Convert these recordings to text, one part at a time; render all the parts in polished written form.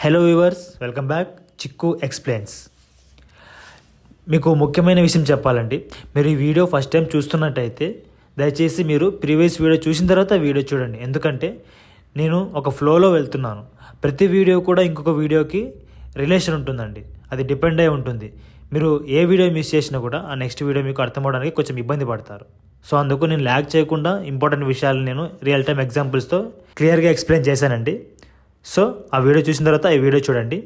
Hello viewers, welcome back. చిక్కు explains. మీకు ముఖ్యమైన విషయం చెప్పాలండి. మీరు ఈ వీడియో ఫస్ట్ టైం చూస్తున్నట్టయితే దయచేసి మీరు ప్రీవియస్ వీడియో చూసిన తర్వాత వీడియో చూడండి. ఎందుకంటే నేను ఒక ఫ్లోలో వెళ్తున్నాను. ప్రతి వీడియో కూడా ఇంకొక వీడియోకి రిలేషన్ ఉంటుందండి. అది డిపెండ్ అయి ఉంటుంది. మీరు ఏ వీడియో మిస్ చేసినా కూడా ఆ నెక్స్ట్ వీడియో మీకు అర్థం అవడానికి కొంచెం ఇబ్బంది పడతారు. సో అందుకు నేను ల్యాగ్ చేయకుండా ఇంపార్టెంట్ విషయాలు నేను రియల్ టైమ్ ఎగ్జాంపుల్స్తో క్లియర్గా ఎక్స్ప్లెయిన్ చేశానండి. సో ఆ వీడియో చూసిన తర్వాత ఈ వీడియో చూడండి.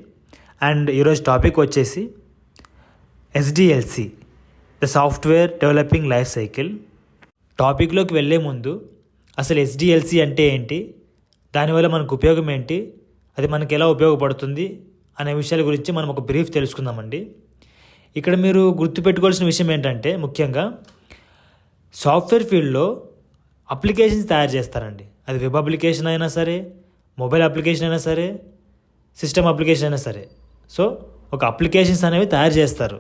అండ్ ఈరోజు టాపిక్ వచ్చేసి SDLC, the software developing life cycle. టాపిక్లోకి వెళ్ళే ముందు అసలు SDLC అంటే ఏంటి, దానివల్ల మనకు ఉపయోగం ఏంటి, అది మనకి ఎలా ఉపయోగపడుతుంది అనే విషయాల గురించి మనం ఒక బ్రీఫ్ తెలుసుకుందామండి. ఇక్కడ మీరు గుర్తుపెట్టుకోవాల్సిన విషయం ఏంటంటే, ముఖ్యంగా సాఫ్ట్వేర్ ఫీల్డ్లో అప్లికేషన్స్ తయారు చేస్తారండి. అది వెబ్ అప్లికేషన్ అయినా సరే, మొబైల్ అప్లికేషన్ అయినా సరే, సిస్టమ్ అప్లికేషన్ అయినా సరే. సో ఒక అప్లికేషన్స్ అనేవి తయారు చేస్తారు.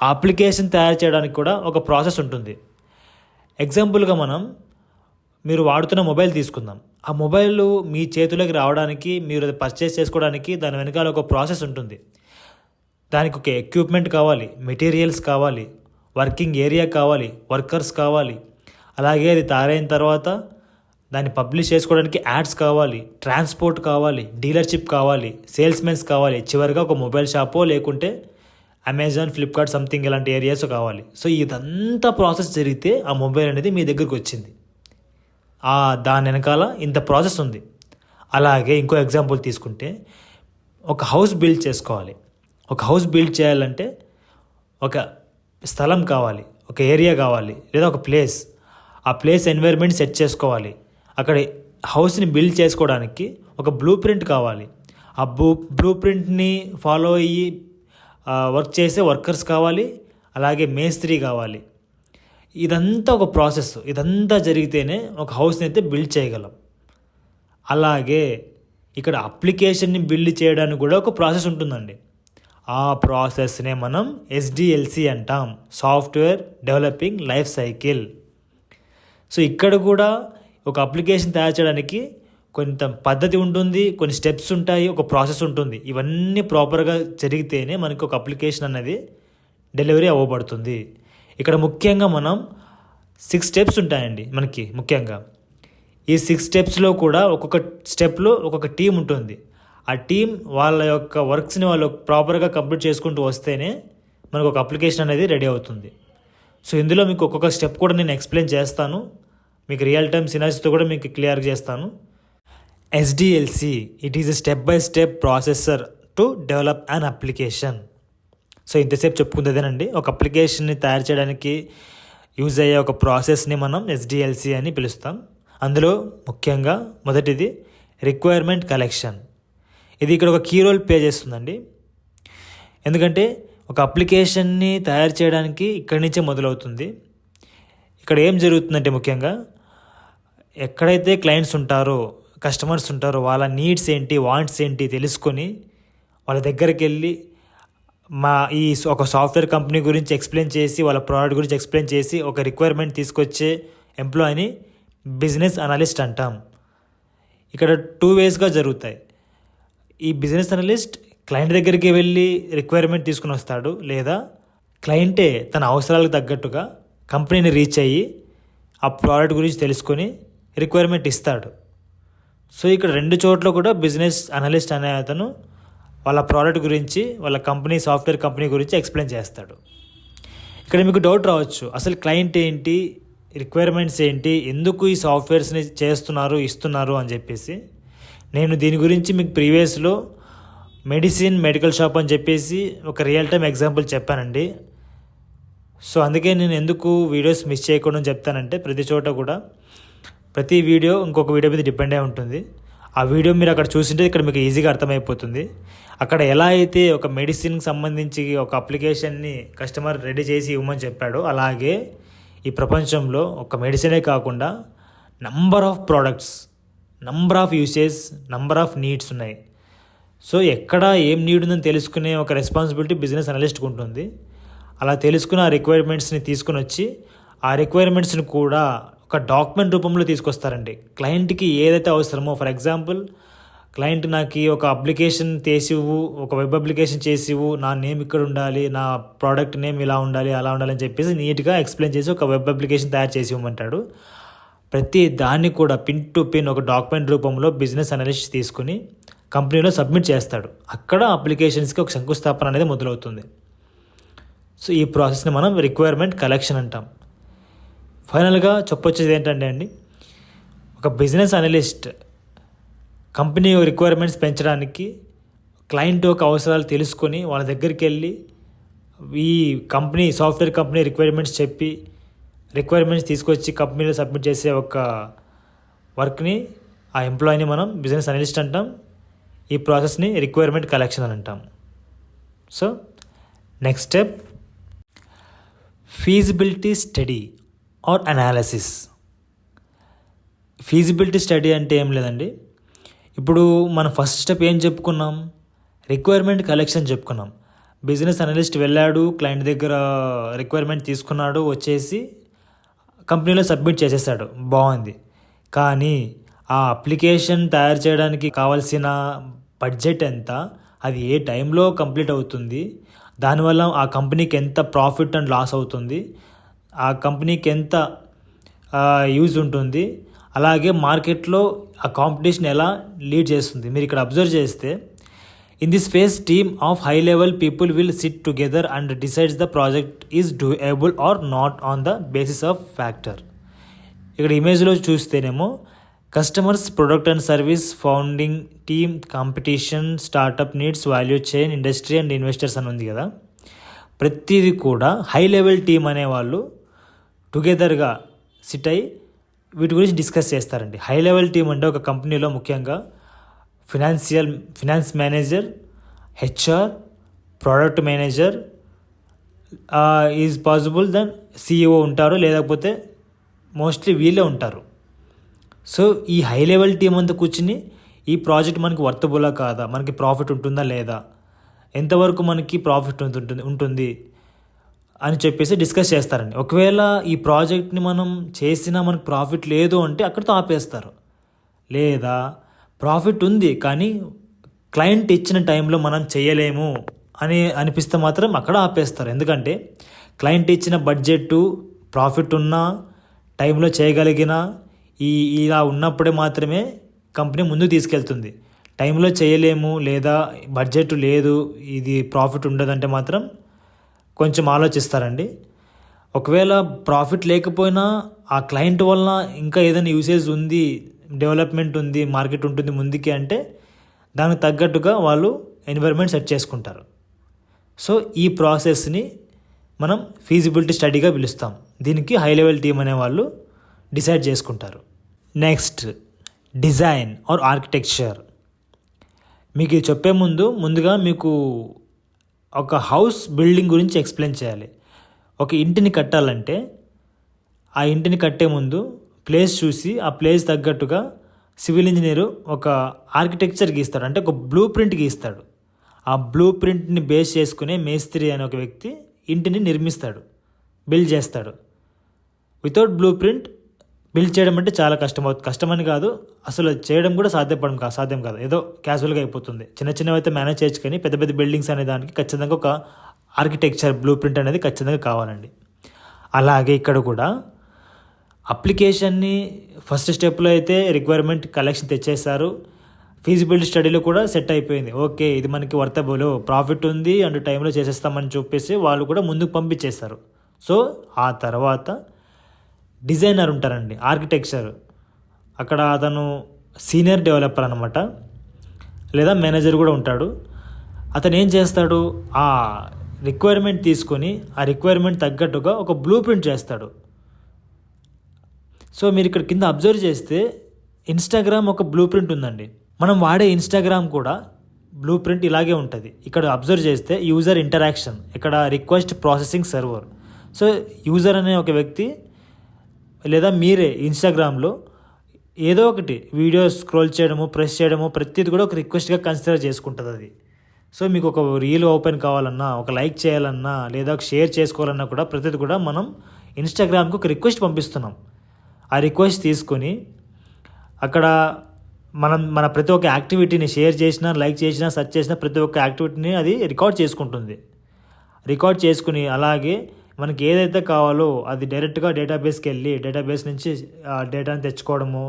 ఆ అప్లికేషన్ తయారు చేయడానికి కూడా ఒక ప్రాసెస్ ఉంటుంది. ఎగ్జాంపుల్గా మీరు వాడుతున్న మొబైల్ తీసుకుందాం. ఆ మొబైల్ మీ చేతులకు రావడానికి, మీరు అది పర్చేస్ చేసుకోవడానికి దాని వెనకాల ఒక ప్రాసెస్ ఉంటుంది. దానికి ఒక ఎక్విప్మెంట్ కావాలి, మెటీరియల్స్ కావాలి, వర్కింగ్ ఏరియా కావాలి, వర్కర్స్ కావాలి. అలాగే అది తయారైన తర్వాత దాన్ని పబ్లిష్ చేసుకోవడానికి యాడ్స్ కావాలి, ట్రాన్స్పోర్ట్ కావాలి, డీలర్షిప్ కావాలి, సేల్స్మెన్స్ కావాలి, చివరిగా ఒక మొబైల్ షాపో లేకుంటే అమెజాన్, ఫ్లిప్కార్ట్ సంథింగ్ ఇలాంటి ఏరియాస్ కావాలి. సో ఇదంతా ప్రాసెస్ జరిగితే ఆ మొబైల్ అనేది మీ దగ్గరికి వచ్చింది. దాని వెనకాల ఇంత ప్రాసెస్ ఉంది. అలాగే ఇంకో ఎగ్జాంపుల్ తీసుకుంటే, ఒక హౌస్ బిల్డ్ చేసుకోవాలి. ఒక హౌస్ బిల్డ్ చేయాలంటే ఒక స్థలం కావాలి, ఒక ఏరియా కావాలి, లేదా ఒక ప్లేస్. ఆ ప్లేస్ ఎన్వైర్న్మెంట్ సెట్ చేసుకోవాలి. అక్కడ హౌస్ని బిల్డ్ చేసుకోవడానికి ఒక బ్లూ ప్రింట్ కావాలి. ఆ బ్లూ ప్రింట్ని ఫాలో అయ్యి వర్క్ చేసే వర్కర్స్ కావాలి, అలాగే మేస్త్రి కావాలి. ఇదంతా ఒక ప్రాసెస్. ఇదంతా జరిగితేనే ఒక హౌస్ని అయితే బిల్డ్ చేయగలం. అలాగే ఇక్కడ అప్లికేషన్ని బిల్డ్ చేయడానికి కూడా ఒక ప్రాసెస్ ఉంటుందండి. ఆ ప్రాసెస్నే మనం SDLC అంటాం, software developing life cycle. So ఇక్కడ కూడా ఒక అప్లికేషన్ తయారు చేయడానికి కొంత పద్ధతి ఉంటుంది, కొన్ని స్టెప్స్ ఉంటాయి, ఒక ప్రాసెస్ ఉంటుంది. ఇవన్నీ ప్రాపర్గా జరిగితేనే మనకి ఒక అప్లికేషన్ అనేది డెలివరీ అవ్వబడుతుంది. ఇక్కడ ముఖ్యంగా 6 స్టెప్స్ ఉంటాయండి మనకి. ముఖ్యంగా ఈ 6 స్టెప్స్లో కూడా ఒక్కొక్క స్టెప్లో ఒక్కొక్క టీం ఉంటుంది. ఆ టీం వాళ్ళ యొక్క వర్క్స్ని వాళ్ళు ప్రాపర్గా కంప్లీట్ చేసుకుంటూ వస్తేనే మనకు ఒక అప్లికేషన్ అనేది రెడీ అవుతుంది. సో ఇందులో మీకు ఒక్కొక్క స్టెప్ కూడా నేను ఎక్స్ప్లెయిన్ చేస్తాను. మీకు రియల్ టైమ్ సినారియోస్తో కూడా మీకు క్లియర్గా చేస్తాను. SDLC, it is a step by step processor to develop an application. So ఇంతసేపు చెప్పుకుందేనండి, ఒక అప్లికేషన్ని తయారు చేయడానికి యూజ్ అయ్యే ఒక ప్రాసెస్ని మనం SDLC అని పిలుస్తాం. అందులో ముఖ్యంగా మొదటిది రిక్వైర్మెంట్ కలెక్షన్. ఇది ఇక్కడ ఒక కీ రోల్ ప్లే చేస్తుందండి. ఎందుకంటే ఒక అప్లికేషన్ని తయారు చేయడానికి ఇక్కడి నుంచే మొదలవుతుంది. ఇక్కడ ఏం జరుగుతుందంటే, ముఖ్యంగా ఎక్కడైతే క్లయింట్స్ ఉంటారో, కస్టమర్స్ ఉంటారో, వాళ్ళ నీడ్స్ ఏంటి, వాంట్స్ ఏంటి తెలుసుకొని వాళ్ళ దగ్గరికి వెళ్ళి ఒక సాఫ్ట్వేర్ కంపెనీ గురించి ఎక్స్ప్లెయిన్ చేసి, వాళ్ళ ప్రోడక్ట్ గురించి ఎక్స్ప్లెయిన్ చేసి ఒక రిక్వైర్మెంట్ తీసుకొచ్చే ఎంప్లాయీని బిజినెస్ అనలిస్ట్ అంటాం. ఇక్కడ 2 వేస్గా జరుగుతాయి. ఈ బిజినెస్ అనలిస్ట్ క్లయింట్ దగ్గరికి వెళ్ళి రిక్వైర్మెంట్ తీసుకుని వస్తాడు, లేదా క్లయింటే తన అవసరాలకు తగ్గట్టుగా కంపెనీని రీచ్ అయ్యి ఆ ప్రోడక్ట్ గురించి తెలుసుకొని రిక్వైర్మెంట్ ఇస్తాడు. సో ఇక్కడ 2 చోట్ల కూడా బిజినెస్ అనలిస్ట్ అనే అతను వాళ్ళ ప్రోడక్ట్ గురించి, వాళ్ళ కంపెనీ, సాఫ్ట్వేర్ కంపెనీ గురించి ఎక్స్ప్లెయిన్ చేస్తాడు. ఇక్కడ మీకు డౌట్ రావచ్చు, అసలు క్లయింట్ ఏంటి, రిక్వైర్మెంట్స్ ఏంటి, ఎందుకు ఈ సాఫ్ట్వేర్స్ని ఇస్తున్నారు అని చెప్పేసి. నేను దీని గురించి మీకు ప్రీవియస్లో మెడికల్ షాప్ అని చెప్పేసి ఒక రియల్ టైమ్ ఎగ్జాంపుల్ చెప్పానండి. సో అందుకే నేను ఎందుకు వీడియోస్ మిస్ చేయకుండా చెప్తానంటే, ప్రతి చోట కూడా ప్రతి వీడియో ఇంకొక వీడియో మీద డిపెండ్ అయి ఉంటుంది. ఆ వీడియో మీరు అక్కడ చూసింటే ఇక్కడ మీకు ఈజీగా అర్థమైపోతుంది. అక్కడ ఎలా అయితే ఒక మెడిసిన్కి సంబంధించి ఒక అప్లికేషన్ని కస్టమర్ రెడీ చేసి ఇవ్వమని చెప్పాడో, అలాగే ఈ ప్రపంచంలో ఒక మెడిసినే కాకుండా number of products, number of usage, number of needs ఉన్నాయి. సో ఎక్కడ ఏం నీడ్ ఉందని తెలుసుకునే ఒక రెస్పాన్సిబిలిటీ బిజినెస్ అనలిస్ట్కి ఉంటుంది. అలా తెలుసుకుని ఆ రిక్వైర్మెంట్స్ని తీసుకుని వచ్చి ఆ రిక్వైర్మెంట్స్ని కూడా ఒక డాక్యుమెంట్ రూపంలో తీసుకొస్తారండి. క్లయింట్కి ఏదైతే అవసరమో, ఫర్ ఎగ్జాంపుల్ క్లయింట్ నాకు ఒక అప్లికేషన్ చేసివు, ఒక వెబ్ అప్లికేషన్ చేసివు, నా నేమ్ ఇక్కడ ఉండాలి, నా ప్రోడక్ట్ నేమ్ ఇలా ఉండాలి, అలా ఉండాలి అని చెప్పేసి నీట్గా ఎక్స్ప్లెయిన్ చేసి ఒక వెబ్ అప్లికేషన్ తయారు చేసి ఇవ్వమంటాడు. ప్రతి దాన్ని కూడా పిన్ టు పిన్ ఒక డాక్యుమెంట్ రూపంలో బిజినెస్ అనలిస్ట్ తీసుకుని కంపెనీలో సబ్మిట్ చేస్తాడు. అక్కడ అప్లికేషన్స్కి ఒక శంకుస్థాపన అనేది మొదలవుతుంది. సో ఈ ప్రాసెస్ని మనం రిక్వైర్మెంట్ కలెక్షన్ అంటాం. ఫైనల్గా చెప్పొచ్చేది ఏంటంటే అండి, ఒక బిజినెస్ అనలిస్ట్ కంపెనీ రిక్వైర్మెంట్స్ పెంచడానికి క్లయింట్ యొక్క అవసరాలు తెలుసుకొని వాళ్ళ దగ్గరికి వెళ్ళి ఈ కంపెనీ సాఫ్ట్వేర్ కంపెనీ రిక్వైర్మెంట్స్ చెప్పి రిక్వైర్మెంట్స్ తీసుకొచ్చి కంపెనీలో సబ్మిట్ చేసే ఒక వర్క్ని, ఆ ఎంప్లాయీని మనం బిజినెస్ అనలిస్ట్ అంటాం. ఈ ప్రాసెస్ని రిక్వైర్మెంట్ కలెక్షన్ అని అంటాం. So next step, feasibility study or analysis. Feasibility study అంటే ఏం లేదండి, ఇప్పుడు మనం ఫస్ట్ స్టెప్ ఏం చెప్పుకున్నాం, రిక్వైర్మెంట్ కలెక్షన్ చెప్పుకున్నాం. బిజినెస్ అనలిస్ట్ వెళ్ళాడు, క్లయింట్ దగ్గర రిక్వైర్మెంట్ తీసుకున్నాడు, వచ్చేసి కంపెనీలో సబ్మిట్ చేసేసాడు, బాగుంది. కానీ ఆ అప్లికేషన్ తయారు చేయడానికి కావాల్సిన బడ్జెట్ ఎంత, అది ఏ టైంలో కంప్లీట్ అవుతుంది, దానివల్ల ఆ కంపెనీకి ఎంత ప్రాఫిట్ అండ్ లాస్ అవుతుంది, ఆ కంపెనీకి ఎంత యూజ్ ఉంటుంది, అలాగే మార్కెట్లో ఆ కాంపిటీషన్ ఎలా లీడ్ చేస్తుంది. మీరు ఇక్కడ అబ్జర్వ్ చేస్తే, in this phase team of high level people will sit together and decides the project is doable or not on the basis of factor. ఇక్కడ ఇమేజ్లో చూస్తేనేమో customers, product and service, founding team, competition, startup needs, value chain, industry and investors అని ఉంది కదా. ప్రతిదీ కూడా high level team అనేవాళ్ళు టుగెదర్గా SIT అయ్యి వీటి గురించి డిస్కస్ చేస్తారండి. హై లెవెల్ టీమ్ అంటే ఒక కంపెనీలో ముఖ్యంగా finance manager, HR, product manager, is possible then CEO ఉంటారు, లేకపోతే మోస్ట్లీ వీళ్ళే ఉంటారు. సో ఈ హై లెవెల్ టీం అంతా కూర్చుని ఈ ప్రాజెక్ట్ మనకి వర్తబులా కాదా, మనకి ప్రాఫిట్ ఉంటుందా లేదా, ఎంతవరకు మనకి ప్రాఫిట్ ఉంటుంది అని చెప్పేసి డిస్కస్ చేస్తారండి. ఒకవేళ ఈ ప్రాజెక్ట్ని మనం చేసినా మనకు ప్రాఫిట్ లేదు అంటే అక్కడితో ఆపేస్తారు. లేదా ప్రాఫిట్ ఉంది కానీ క్లయింట్ ఇచ్చిన టైంలో మనం చేయలేము అని అనిపిస్తే మాత్రం అక్కడ ఆపేస్తారు. ఎందుకంటే క్లయింట్ ఇచ్చిన బడ్జెట్, ప్రాఫిట్ ఉన్నా, టైంలో చేయగలిగిన ఇలా ఉన్నప్పుడే మాత్రమే కంపెనీ ముందుకు తీసుకెళ్తుంది. టైంలో చేయలేము లేదా బడ్జెట్ లేదు, ఇది ప్రాఫిట్ ఉండదంటే మాత్రం కొంచెం ఆలోచిస్తారండి. ఒకవేళ ప్రాఫిట్ లేకపోయినా ఆ క్లయింట్ వల్ల ఇంకా ఏదైనా యూసేజ్ ఉంది, డెవలప్మెంట్ ఉంది, మార్కెట్ ఉంటుంది ముందుకి అంటే దానికి తగ్గట్టుగా వాళ్ళు ఎన్విరాన్మెంట్ సెట్ చేసుకుంటారు. సో ఈ ప్రాసెస్ని మనం ఫీజిబిలిటీ స్టడీగా పిలుస్తాం. దీనికి హై లెవెల్ టీమ్ అనే వాళ్ళు డిసైడ్ చేసుకుంటారు. Next, design or architecture. మీకు ఇది చెప్పే ముందుగా మీకు ఒక హౌస్ బిల్డింగ్ గురించి ఎక్స్ప్లెయిన్ చేయాలి. ఒక ఇంటిని కట్టాలంటే ఆ ఇంటిని కట్టే ముందు ప్లేస్ చూసి ఆ ప్లేస్ తగ్గట్టుగా సివిల్ ఇంజనీరు ఒక ఆర్కిటెక్చర్ గీస్తాడు, అంటే ఒక బ్లూ ప్రింట్ గీస్తాడు. ఆ బ్లూ ప్రింట్ని బేస్ చేసుకునే మేస్త్రి అనే ఒక వ్యక్తి ఇంటిని నిర్మిస్తాడు, బిల్డ్ చేస్తాడు. వితౌట్ బ్లూ ప్రింట్ బిల్డ్ చేయడం అంటే చాలా కష్టమని కాదు, అసలు చేయడం కూడా సాధ్యం కాదు. ఏదో క్యాజువల్గా అయిపోతుంది. చిన్నవి అయితే మేనేజ్ చేయొచ్చు, కానీ పెద్ద పెద్ద బిల్డింగ్స్ అనే దానికి ఖచ్చితంగా ఒక ఆర్కిటెక్చర్ బ్లూ ప్రింట్ అనేది ఖచ్చితంగా కావాలండి. అలాగే ఇక్కడ కూడా అప్లికేషన్ని ఫస్ట్ స్టెప్లో అయితే రిక్వైర్మెంట్ కలెక్షన్ తెచ్చేస్తారు. ఫీజిబిలిటీ స్టడీలో కూడా సెట్ అయిపోయింది. ఓకే, ఇది మనకి వర్తబుల్, ప్రాఫిట్ ఉంది అండ్ టైంలో చేసేస్తామని చెప్పేసి వాళ్ళు కూడా ముందుకు పంపించేస్తారు. సో ఆ తర్వాత డిజైనర్ ఉంటారండి, ఆర్కిటెక్చర్. అక్కడ అతను సీనియర్ డెవలపర్ అనమాట, లేదా మేనేజర్ కూడా ఉంటాడు. అతను ఏం చేస్తాడు, ఆ రిక్వైర్మెంట్ తీసుకొని ఆ రిక్వైర్మెంట్ తగ్గట్టుగా ఒక బ్లూ ప్రింట్ చేస్తాడు. సో మీరు ఇక్కడ కింద అబ్జర్వ్ చేస్తే ఇన్స్టాగ్రామ్ ఒక బ్లూ ప్రింట్ ఉందండి. మనం వాడే ఇన్స్టాగ్రామ్ కూడా బ్లూ ప్రింట్ ఇలాగే ఉంటుంది. ఇక్కడ అబ్జర్వ్ చేస్తే యూజర్ ఇంటరాక్షన్, ఇక్కడ request processing server. So user అనే ఒక వ్యక్తి లేదా మీరే ఇన్స్టాగ్రామ్లో ఏదో ఒకటి వీడియో స్క్రోల్ చేయడము, ప్రెస్ చేయడము, ప్రతిది కూడా ఒక రిక్వెస్ట్గా కన్సిడర్ చేసుకుంటుంది అది. సో మీకు ఒక రీల్ ఓపెన్ కావాలన్నా, ఒక లైక్ చేయాలన్నా, లేదా ఒక షేర్ చేసుకోవాలన్నా కూడా ప్రతిది కూడా మనం ఇన్స్టాగ్రామ్కి ఒక రిక్వెస్ట్ పంపిస్తున్నాం. ఆ రిక్వెస్ట్ తీసుకొని అక్కడ మన ప్రతి ఒక్క యాక్టివిటీని షేర్ చేసినా, లైక్ చేసినా, సెర్చ్ చేసినా ప్రతి ఒక్క యాక్టివిటీని అది రికార్డ్ చేసుకుంటుంది. రికార్డ్ చేసుకుని అలాగే మనకి ఏదైతే కావాలో అది డైరెక్ట్గా డేటాబేస్కి వెళ్ళి డేటాబేస్ నుంచి డేటాని తెచ్చుకోవడము,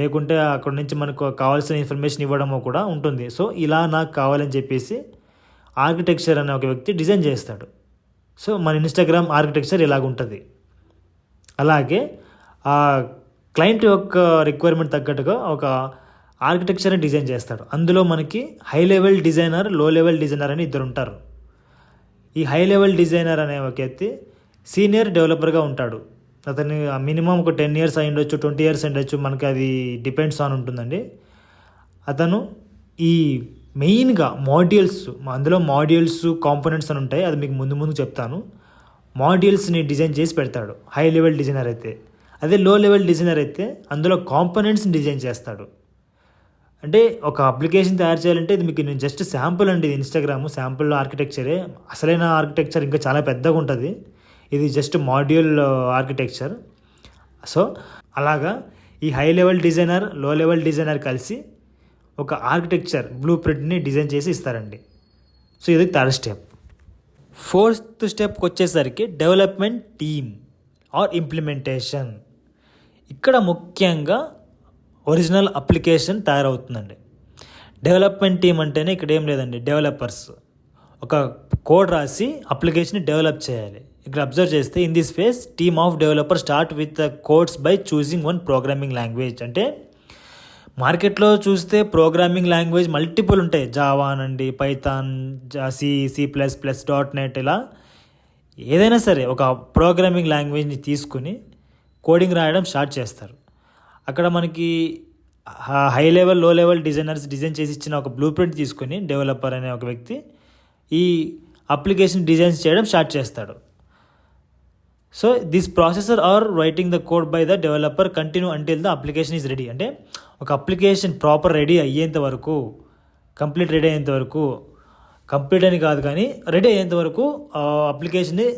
లేకుంటే అక్కడ నుంచి మనకు కావాల్సిన ఇన్ఫర్మేషన్ ఇవ్వడము కూడా ఉంటుంది. సో ఇలా నాకు కావాలని చెప్పేసి ఆర్కిటెక్చర్ అనే ఒక వ్యక్తి డిజైన్ చేస్తాడు. సో మన ఇన్స్టాగ్రామ్ ఆర్కిటెక్చర్ ఇలాగుంటుంది. అలాగే ఆ క్లయింట్ యొక్క రిక్వైర్మెంట్ తగ్గట్టుగా ఒక ఆర్కిటెక్చర్ని డిజైన్ చేస్తాడు. అందులో మనకి హై లెవెల్ డిజైనర్, లో లెవెల్ డిజైనర్ అని ఇద్దరు ఉంటారు. ఈ హై లెవెల్ డిజైనర్ అనే ఒక వ్యక్తి సీనియర్ డెవలపర్గా ఉంటాడు. అతని మినిమం ఒక 10 years అయి ఉండొచ్చు, 20 years ఉండొచ్చు, మనకి అది డిపెండ్స్ ఆన్ ఉంటుందండి. అతను ఈ మెయిన్గా మాడ్యూల్స్, అందులో మాడ్యూల్స్, కాంపోనెంట్స్ అని ఉంటాయి, అది మీకు ముందు చెప్తాను. మాడ్యూల్స్ని డిజైన్ చేసి పెడతాడు హై లెవెల్ డిజైనర్ అయితే. అదే లో లెవెల్ డిజైనర్ అయితే అందులో కాంపోనెంట్స్ని డిజైన్ చేస్తాడు. అంటే ఒక అప్లికేషన్ తయారు చేయాలంటే ఇది మీకు నేను జస్ట్ శాంపుల్ అండి. ఇది ఇన్స్టాగ్రామ్ శాంపుల్ ఆర్కిటెక్చరే. అసలైన ఆర్కిటెక్చర్ ఇంకా చాలా పెద్దగా ఉంటుంది. ఇది జస్ట్ మాడ్యూల్ ఆర్కిటెక్చర్. సో అలాగా ఈ హై లెవెల్ డిజైనర్, లో లెవెల్ డిజైనర్ కలిసి ఒక ఆర్కిటెక్చర్ బ్లూ ప్రింట్ని డిజైన్ చేసి ఇస్తారండి. సో ఇది 3rd స్టెప్. 4th స్టెప్కి వచ్చేసరికి డెవలప్మెంట్ టీమ్ ఆర్ ఇంప్లిమెంటేషన్. ఇక్కడ ముఖ్యంగా ఒరిజినల్ అప్లికేషన్ తయారవుతుందండి. డెవలప్మెంట్ టీమ్ అంటేనే ఇక్కడ ఏం లేదండి, డెవలపర్స్ ఒక కోడ్ రాసి అప్లికేషన్ డెవలప్ చేయాలి. ఇక్కడ అబ్జర్వ్ చేస్తే in this phase team of developer start with the codes by choosing one programming language. అంటే మార్కెట్లో చూస్తే ప్రోగ్రామింగ్ లాంగ్వేజ్ మల్టిపుల్ ఉంటాయి. జావా అనండి, పైథాన్, C++, .NET, ఇలా ఏదైనా సరే ఒక ప్రోగ్రామింగ్ లాంగ్వేజ్ని తీసుకుని కోడింగ్ రాయడం స్టార్ట్ చేస్తారు. అక్కడ మనకి హై లెవెల్, లో లెవెల్ డిజైనర్స్ డిజైన్ చేసి ఇచ్చిన ఒక బ్లూ ప్రింట్ తీసుకుని డెవలపర్ అనే ఒక వ్యక్తి ఈ అప్లికేషన్ డిజైన్స్ చేయడం స్టార్ట్ చేస్తాడు. So this processor or writing the code by the developer continue until the application is ready. అంటే ఒక అప్లికేషన్ ప్రాపర్ రెడీ అయ్యేంత వరకు, కంప్లీట్ రెడీ అయ్యేంత వరకు, కంప్లీట్ అని కాదు కానీ రెడీ అయ్యేంత వరకు అప్లికేషన్ని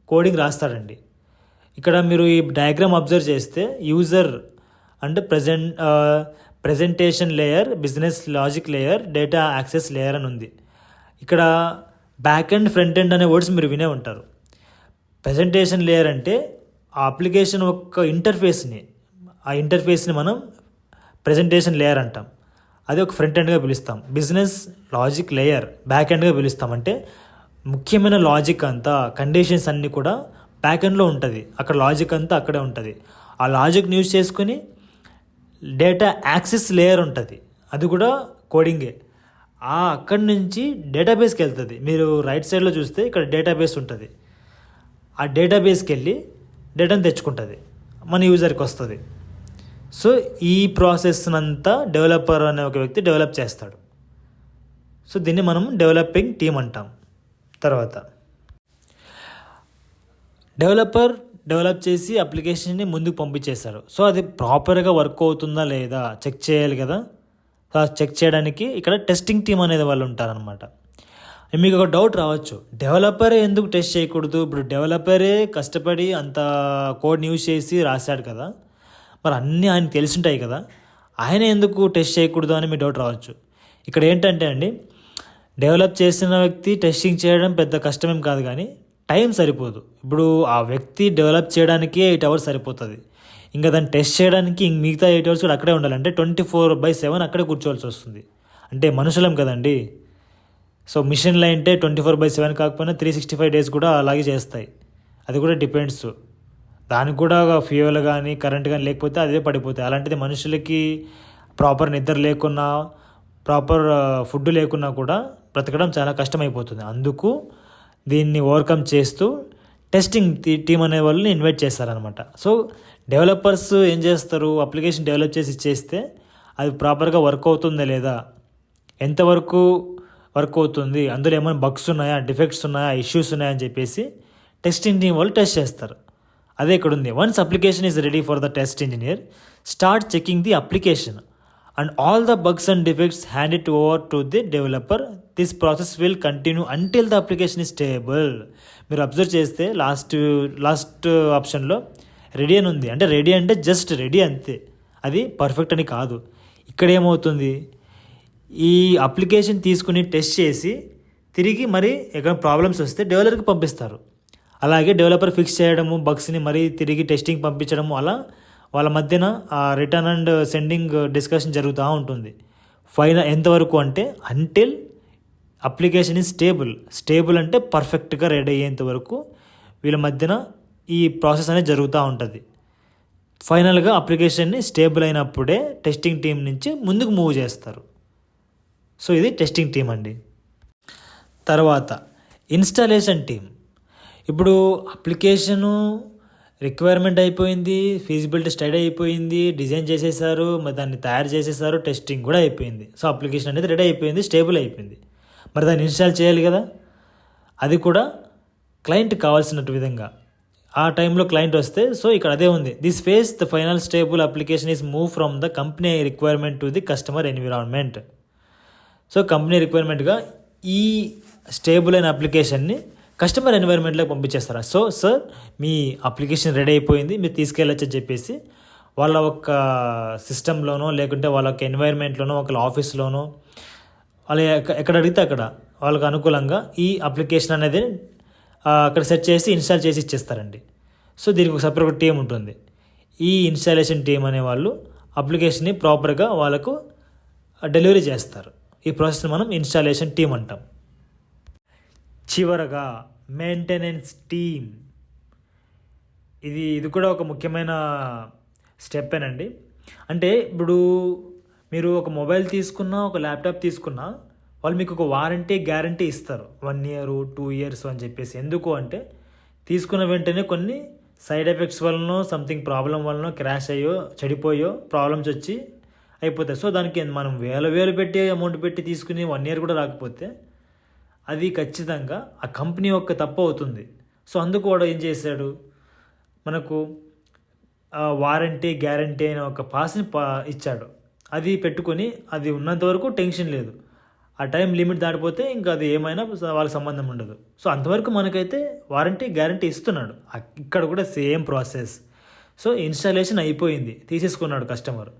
కోడింగ్ రాస్తాడండి. ఇక్కడ మీరు ఈ డయాగ్రామ్ అబ్జర్వ్ చేస్తే user and presentation layer, business logic layer, data access layer అని ఉంది. ఇక్కడ బ్యాక్ ఎండ్, ఫ్రంట్ ఎండ్ అనే వర్డ్స్ మీరు వినే ఉంటారు. ప్రెజెంటేషన్ లేయర్ అంటే ఆ అప్లికేషన్ యొక్క ఇంటర్ఫేస్ని మనం ప్రెజెంటేషన్ లేయర్ అంటాం. అది ఒక ఫ్రంట్ ఎండ్గా పిలుస్తాం. బిజినెస్ లాజిక్ లేయర్ బ్యాక్ ఎండ్గా పిలుస్తాం. అంటే ముఖ్యమైన లాజిక్ అంతా, కండిషన్స్ అన్నీ కూడా బ్యాక్ ఎండ్లో ఉంటుంది. అక్కడ లాజిక్ అంతా అక్కడే ఉంటుంది. ఆ లాజిక్ని యూజ్ చేసుకుని డేటా యాక్సెస్ లేయర్ ఉంటుంది, అది కూడా కోడింగే. అక్కడి నుంచి డేటాబేస్కి వెళ్తుంది. మీరు రైట్ సైడ్లో చూస్తే ఇక్కడ డేటాబేస్ ఉంటుంది. ఆ డేటాబేస్కి వెళ్ళి డేటాను తెచ్చుకుంటుంది, మన యూజర్కి వస్తుంది. సో ఈ ప్రాసెస్ అంతా డెవలపర్ అనే ఒక వ్యక్తి డెవలప్ చేస్తాడు. సో దీన్ని మనం డెవలపింగ్ టీమ్ అంటాం. తర్వాత డెవలపర్ డెవలప్ చేసి అప్లికేషన్ని ముందుకు పంపించేస్తారు. సో అది ప్రాపర్గా వర్క్ అవుతుందా లేదా చెక్ చేయాలి కదా. సో చెక్ చేయడానికి ఇక్కడ టెస్టింగ్ టీమ్ అనేది వాళ్ళు ఉంటారనమాట. మీకు ఒక డౌట్ రావచ్చు, డెవలపరే ఎందుకు టెస్ట్ చేయకూడదు? ఇప్పుడు డెవలపరే కష్టపడి అంత కోడ్ని యూజ్ చేసి రాశాడు కదా, మరి అన్నీ ఆయన తెలిసింటాయి కదా, ఆయన ఎందుకు టెస్ట్ చేయకూడదు అని మీ డౌట్ రావచ్చు. ఇక్కడ ఏంటంటే అండి, డెవలప్ చేసిన వ్యక్తి టెస్టింగ్ చేయడం పెద్ద కష్టమేం కాదు, కానీ టైం సరిపోదు. ఇప్పుడు ఆ వ్యక్తి డెవలప్ చేయడానికి 8 hours సరిపోతుంది. ఇంకా దాన్ని టెస్ట్ చేయడానికి మిగతా 8 hours కూడా అక్కడే ఉండాలంటే 24/7 అక్కడే కూర్చోవాల్సి వస్తుంది. అంటే మనుషులం కదండి. సో మిషన్లు అంటే 24/7 కాకపోయినా 365 days కూడా అలాగే చేస్తాయి. అది కూడా డిపెండ్స్. దానికి కూడా ఫ్యూయల్ కానీ కరెంట్ కానీ లేకపోతే అదే పడిపోతాయి. అలాంటిది మనుషులకి ప్రాపర్ నిద్ర లేకున్నా, ప్రాపర్ ఫుడ్ లేకున్నా కూడా బ్రతకడం చాలా కష్టమైపోతుంది. అందుకు దీన్ని ఓవర్కమ్ చేస్తూ టెస్టింగ్ టీమ్ అనే వాళ్ళని ఇన్వైట్ చేస్తారనమాట. సో డెవలపర్స్ ఏం చేస్తారు, అప్లికేషన్ డెవలప్ చేసి ఇచ్చేస్తే అది ప్రాపర్గా వర్క్ అవుతుందా లేదా, ఎంతవరకు వర్క్ అవుతుంది, అందులో ఏమైనా బగ్స్ ఉన్నాయా, డిఫెక్ట్స్ ఉన్నాయా, ఇష్యూస్ ఉన్నాయా అని చెప్పేసి టెస్టింగ్ టీమ్ వాళ్ళు టెస్ట్ చేస్తారు. అదే ఇక్కడ ఉంది. Once application is ready for the test engineer start checking the application and all the bugs and defects hand it over to the developer. This process will continue until the application is stable. మీరు observe చేస్తే last ఆప్షన్లో ready అని ఉంది. అంటే ready అంటే just ready అంతే, అది perfect అని కాదు. ఇక్కడ ఏమవుతుంది, ఈ అప్లికేషన్ తీసుకుని టెస్ట్ చేసి తిరిగి మరి ఎక్కడ ప్రాబ్లమ్స్ వస్తే డెవలపర్కి పంపిస్తారు. అలాగే డెవలపర్ ఫిక్స్ చేయడము, బగ్స్ని మరీ తిరిగి టెస్టింగ్ పంపించడము, అలా వాళ్ళ మధ్యన ఆ రిటర్న్ అండ్ సెండింగ్ డిస్కషన్ జరుగుతూ ఉంటుంది. ఫైనల్ ఎంతవరకు అంటే అంటిల్ అప్లికేషన్ ఈజ్ స్టేబుల్ అంటే పర్ఫెక్ట్గా రెడీ అయ్యేంత వరకు వీళ్ళ మధ్యన ఈ ప్రాసెస్ అనేది జరుగుతూ ఉంటుంది. ఫైనల్గా అప్లికేషన్ని స్టేబుల్ అయినప్పుడే టెస్టింగ్ టీం నుంచి ముందుకు మూవ్ చేస్తారు. సో ఇది టెస్టింగ్ టీం అండి. తర్వాత ఇన్స్టాలేషన్ టీం. ఇప్పుడు అప్లికేషను రిక్వైర్మెంట్ అయిపోయింది, ఫీజిబిలిటీ స్టడీ అయిపోయింది, డిజైన్ చేసేసారు, మరి దాన్ని తయారు చేసేసారు, టెస్టింగ్ కూడా అయిపోయింది. సో అప్లికేషన్ అనేది రెడీ అయిపోయింది, స్టేబుల్ అయిపోయింది. మరి దాన్ని ఇన్స్టాల్ చేయాలి కదా, అది కూడా క్లయింట్ కావాల్సినట్టు విధంగా ఆ టైంలో క్లయింట్ వస్తే, సో ఇక్కడ అదే ఉంది, this phase the final stable application is move from the company requirement to the customer environment. So company రిక్వైర్మెంట్గా ఈ స్టేబుల్ అయిన అప్లికేషన్ని కస్టమర్ ఎన్వైర్న్మెంట్లోకి పంపించేస్తారు. సో సార్ మీ అప్లికేషన్ రెడీ అయిపోయింది, మీరు తీసుకెళ్ళొచ్చని చెప్పేసి వాళ్ళ ఒక సిస్టంలోనో లేకుంటే వాళ్ళ ఒక ఎన్వైర్న్మెంట్లోనో ఒకళ్ళ ఆఫీస్లోనో వాళ్ళు ఎక్కడ అడిగితే అక్కడ వాళ్ళకు అనుకూలంగా ఈ అప్లికేషన్ అనేది అక్కడ సెట్ చేసి ఇన్స్టాల్ చేసి ఇచ్చేస్తారండి. సో దీనికి ఒక సపరేట్ టీం ఉంటుంది. ఈ ఇన్స్టాలేషన్ టీం అనే వాళ్ళు అప్లికేషన్ని ప్రాపర్గా వాళ్ళకు డెలివరీ చేస్తారు. ఈ ప్రాసెస్ని మనం ఇన్స్టాలేషన్ టీం అంటాం. చివరగా మెయింటెనెన్స్ టీమ్. ఇది కూడా ఒక ముఖ్యమైన స్టెప్పేనండి. అంటే ఇప్పుడు మీరు ఒక మొబైల్ తీసుకున్నా, ఒక ల్యాప్టాప్ తీసుకున్నా, వాళ్ళు మీకు ఒక వారంటీ గ్యారంటీ ఇస్తారు, 1 year 2 years అని చెప్పేసి. ఎందుకు అంటే తీసుకున్న వెంటనే కొన్ని సైడ్ ఎఫెక్ట్స్ వలనో సంథింగ్ ప్రాబ్లం వలనో క్రాష్ అయ్యో చెడిపోయో ప్రాబ్లమ్స్ వచ్చి అయిపోతాయి. సో దానికి మనం వేలు పెట్టి అమౌంట్ పెట్టి తీసుకుని 1 year కూడా రాకపోతే అది ఖచ్చితంగా ఆ కంపెనీ యొక్క తప్పు అవుతుంది. సో అందుకు వాడు ఏం చేశాడు, మనకు వారంటీ గ్యారంటీ అయిన ఒక పాస్ని ఇచ్చాడు. అది పెట్టుకొని అది ఉన్నంత వరకు టెన్షన్ లేదు. ఆ టైం లిమిట్ దాటిపోతే ఇంకా అది ఏమైనా వాళ్ళకి సంబంధం ఉండదు. సో అంతవరకు మనకైతే వారంటీ గ్యారంటీ ఇస్తున్నాడు. ఇక్కడ కూడా సేమ్ ప్రాసెస్. సో ఇన్స్టాలేషన్ అయిపోయింది, తీసేసుకున్నాడు కస్టమర్.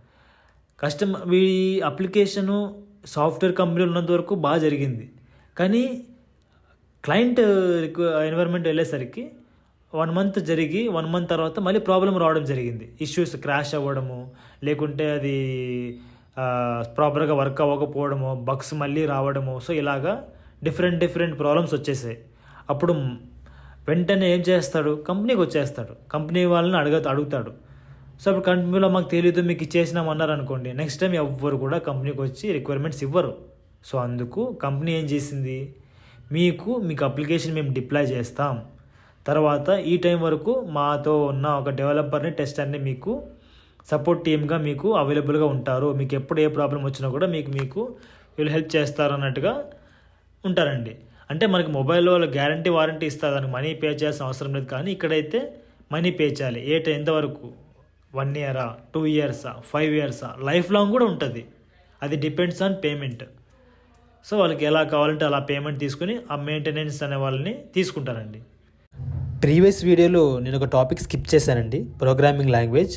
ఈ అప్లికేషను సాఫ్ట్వేర్ కంపెనీలు ఉన్నంత వరకు బాగా జరిగింది. కానీ క్లయింట్ ఎన్వైర్న్మెంట్ వెళ్ళేసరికి 1 month జరిగి 1 month తర్వాత మళ్ళీ ప్రాబ్లం రావడం జరిగింది. ఇష్యూస్ క్రాష్ అవ్వడము, లేకుంటే అది ప్రాపర్గా వర్క్ అవ్వకపోవడము, బగ్స్ మళ్ళీ రావడము. సో ఇలాగా డిఫరెంట్ ప్రాబ్లమ్స్ వచ్చేసాయి. అప్పుడు వెంటనే ఏం చేస్తాడు, కంపెనీకి వచ్చేస్తాడు, కంపెనీ వాళ్ళని అడుగుతాడు. సో అప్పుడు కంపెనీలో మాకు తెలియదు, మీకు ఇచ్చేసినామన్నారు అనుకోండి, నెక్స్ట్ టైం ఎవ్వరు కూడా కంపెనీకి వచ్చి రిక్వైర్మెంట్స్ ఇవ్వరు. సో అందుకు కంపెనీ ఏం చేసింది, మీకు అప్లికేషన్ మేము డిప్లాయ్ చేస్తాం, తర్వాత ఈ టైం వరకు మాతో ఉన్న ఒక డెవలపర్ని టెస్టర్ని మీకు సపోర్ట్ టీమ్గా మీకు అవైలబుల్గా ఉంటారు, మీకు ఎప్పుడు ఏ ప్రాబ్లం వచ్చినా కూడా మీకు వీళ్ళు హెల్ప్ చేస్తారు అన్నట్టుగా ఉంటారండి. అంటే మనకి మొబైల్లో గ్యారంటీ వారంటీ ఇస్తారు, దానికి మనీ పే చేయాల్సిన అవసరం లేదు. కానీ ఇక్కడైతే మనీ పే చేయాలి. ఎంతవరకు, 1 year 2 years 5 years life long కూడా ఉంటుంది. అది డిపెండ్స్ ఆన్ పేమెంట్. సో వాళ్ళకి ఎలా కావాలంటే అలా పేమెంట్ తీసుకుని ఆ మెయింటెనెన్స్ అనే వాళ్ళని తీసుకుంటారండి. ప్రీవియస్ వీడియోలో నేను ఒక టాపిక్ స్కిప్ చేశానండి, ప్రోగ్రామింగ్ లాంగ్వేజ్.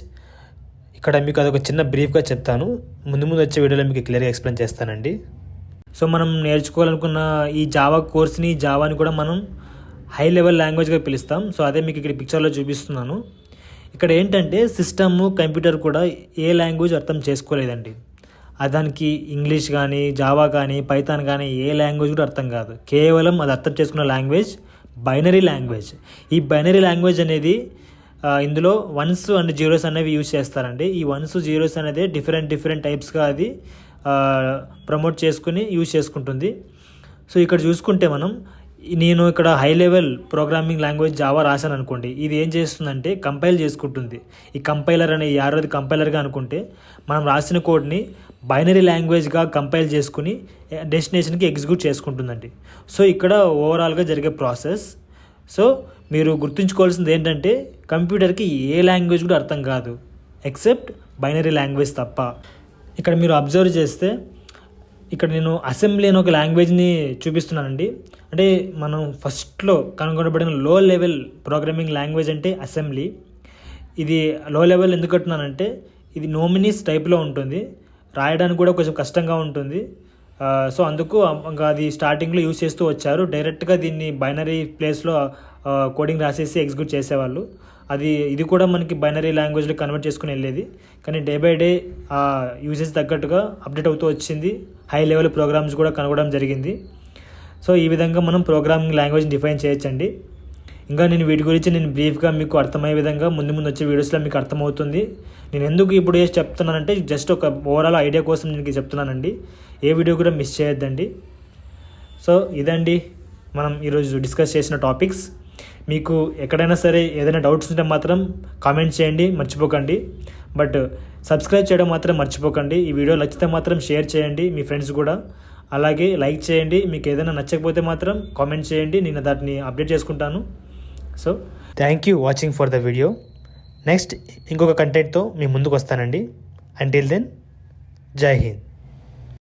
ఇక్కడ మీకు అదొక చిన్న బ్రీఫ్గా చెప్తాను, ముందు వచ్చే వీడియోలో మీకు క్లియర్గా ఎక్స్ప్లెయిన్ చేస్తానండి. సో మనం నేర్చుకోవాలనుకున్న ఈ జావాని కూడా మనం హై లెవెల్ లాంగ్వేజ్గా పిలుస్తాం. సో అదే మీకు ఇక్కడ పిక్చర్లో చూపిస్తున్నాను. ఇక్కడ ఏంటంటే సిస్టమ్ కంప్యూటర్ కూడా ఏ లాంగ్వేజ్ అర్థం చేసుకోలేదండి. దానికి ఇంగ్లీష్ కానీ జావా కానీ పైథాన్ కానీ ఏ లాంగ్వేజ్ కూడా అర్థం కాదు. కేవలం అది అర్థం చేసుకున్న లాంగ్వేజ్ బైనరీ లాంగ్వేజ్. ఈ బైనరీ లాంగ్వేజ్ అనేది ఇందులో 1s and 0s అనేవి యూజ్ చేస్తారండి. ఈ 1s 0s అనేది డిఫరెంట్ టైప్స్గా అది ప్రమోట్ చేసుకుని యూజ్ చేసుకుంటుంది. సో ఇక్కడ చూసుకుంటే నేను ఇక్కడ high level programming language Java రాశాను అనుకోండి, ఇది ఏం చేస్తుందంటే కంపైల్ చేసుకుంటుంది. ఈ కంపైలర్ అనే యారోది కంపైలర్గా అనుకుంటే మనం రాసిన కోడ్ని బైనరీ లాంగ్వేజ్గా కంపైల్ చేసుకుని డెస్టినేషన్కి ఎగ్జిక్యూట్ చేసుకుంటుందండి. సో ఇక్కడ ఓవరాల్గా జరిగే ప్రాసెస్. సో మీరు గుర్తుంచుకోవాల్సింది ఏంటంటే కంప్యూటర్కి ఏ లాంగ్వేజ్ కూడా అర్థం కాదు ఎక్సెప్ట్ బైనరీ లాంగ్వేజ్ తప్ప. ఇక్కడ మీరు అబ్జర్వ్ చేస్తే ఇక్కడ నేను అసెంబ్లీ అని ఒక లాంగ్వేజ్ని చూపిస్తున్నానండి. అంటే మనం ఫస్ట్లో కనుగొనబడిన లో లెవెల్ ప్రోగ్రామింగ్ లాంగ్వేజ్ అంటే అసెంబ్లీ. ఇది లో లెవెల్ ఎందుకు అంటున్నానంటే ఇది నోమినీస్ టైప్లో ఉంటుంది. రాయడానికి కూడా కొంచెం కష్టంగా ఉంటుంది. సో అందుకు ఇంకా అది స్టార్టింగ్లో యూజ్ చేస్తూ వచ్చారు. డైరెక్ట్గా దీన్ని బైనరీ ప్లేస్లో కోడింగ్ రాసేసి ఎగ్జిక్యూట్ చేసేవాళ్ళు. ఇది కూడా మనకి బైనరీ లాంగ్వేజ్లో కన్వర్ట్ చేసుకుని వెళ్ళేది. కానీ డే బై డే ఆ యూజెస్ తగ్గట్టుగా అప్డేట్ అవుతూ వచ్చింది. హై లెవెల్ ప్రోగ్రామ్స్ కూడా కనుగొనడం జరిగింది. సో ఈ విధంగా మనం ప్రోగ్రామింగ్ లాంగ్వేజ్ని డిఫైన్ చేయొచ్చండి. ఇంకా నేను వీటి గురించి బ్రీఫ్గా మీకు అర్థమయ్యే విధంగా ముందు వచ్చే వీడియోస్లో మీకు అర్థమవుతుంది. నేను ఎందుకు ఇప్పుడు చెప్తున్నానంటే జస్ట్ ఒక ఓవరాల్ ఐడియా కోసం నేను చెప్తున్నానండి. ఏ వీడియో కూడా మిస్ చేయొద్దండి. సో ఇదండి మనం ఈరోజు డిస్కస్ చేసిన టాపిక్స్. మీకు ఎక్కడైనా సరే ఏదైనా డౌట్స్ ఉంటే మాత్రం కామెంట్ చేయండి, మర్చిపోకండి. బట్ సబ్స్క్రైబ్ చేయడం మాత్రం మర్చిపోకండి. ఈ వీడియో నచ్చితే మాత్రం షేర్ చేయండి మీ ఫ్రెండ్స్ కూడా. అలాగే లైక్ చేయండి. మీకు ఏదైనా నచ్చకపోతే మాత్రం కామెంట్ చేయండి, నేను దాన్ని అప్డేట్ చేసుకుంటాను. So thank you watching for the video. Next ఇంకొక కంటెంట్తో మీ ముందుకు వస్తానండి. అంటిల్ దెన్, జై హింద్.